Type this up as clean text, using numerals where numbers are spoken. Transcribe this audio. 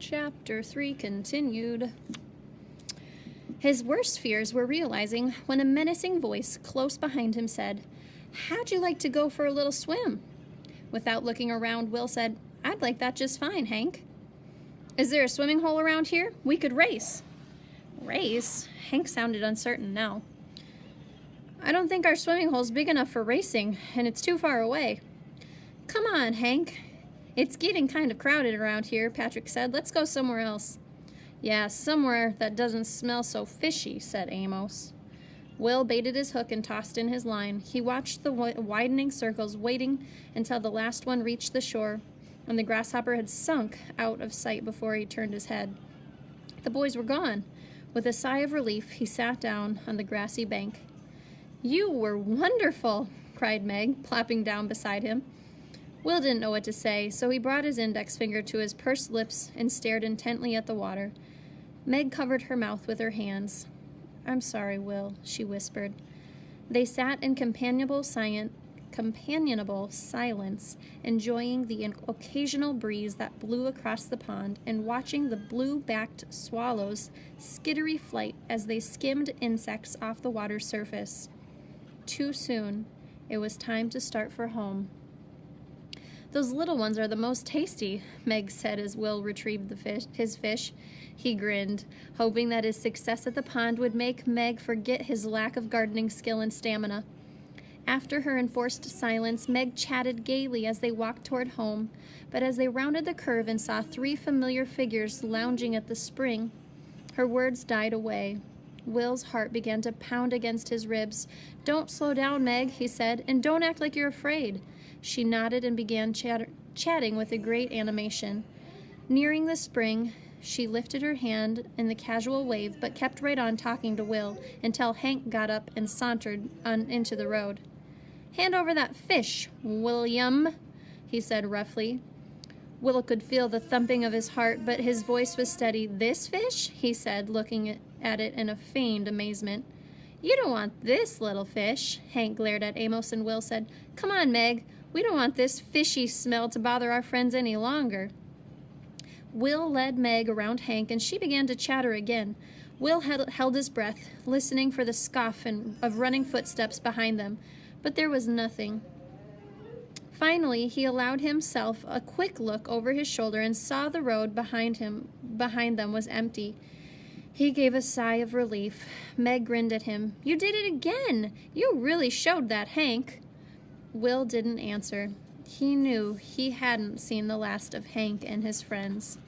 Chapter 3 continued. His worst fears were realizing when a menacing voice close behind him said, "How'd you like to go for a little swim?" Without looking around, Will said, "I'd like that just fine, Hank." "Is there a swimming hole around here? We could race." Race? Hank sounded uncertain now. "I don't think our swimming hole's big enough for racing, and it's too far away." "Come on, Hank. It's getting kind of crowded around here," Patrick said. "Let's go somewhere else." "Yeah, somewhere that doesn't smell so fishy," said Amos. Will baited his hook and tossed in his line. He watched the widening circles, waiting until the last one reached the shore, and the grasshopper had sunk out of sight before he turned his head. The boys were gone. With a sigh of relief, he sat down on the grassy bank. "You were wonderful," cried Meg, plopping down beside him. Will didn't know what to say, so he brought his index finger to his pursed lips and stared intently at the water. Meg covered her mouth with her hands. "I'm sorry, Will," she whispered. They sat in companionable silence, enjoying the occasional breeze that blew across the pond and watching the blue-backed swallows' skittery flight as they skimmed insects off the water's surface. Too soon. It was time to start for home. "Those little ones are the most tasty," Meg said as Will retrieved his fish. He grinned, hoping that his success at the pond would make Meg forget his lack of gardening skill and stamina. After her enforced silence, Meg chatted gaily as they walked toward home, but as they rounded the curve and saw 3 familiar figures lounging at the spring, her words died away. Will's heart began to pound against his ribs. "Don't slow down, Meg," he said, "and don't act like you're afraid." She nodded and began chatting with a great animation. Nearing the spring, she lifted her hand in the casual wave, but kept right on talking to Will until Hank got up and sauntered into the road. "Hand over that fish, William," he said roughly. Will could feel the thumping of his heart, but his voice was steady. "This fish?" he said, looking at it in a feigned amazement. "You don't want this little fish." Hank glared at Amos, and Will said, "Come on, Meg. We don't want this fishy smell to bother our friends any longer." Will led Meg around Hank, and she began to chatter again. Will held his breath, listening for the scuff of running footsteps behind them, but there was nothing. Finally, he allowed himself a quick look over his shoulder and saw the road behind them was empty. He gave a sigh of relief. Meg grinned at him. "You did it again! You really showed that, Hank." Will didn't answer. He knew he hadn't seen the last of Hank and his friends.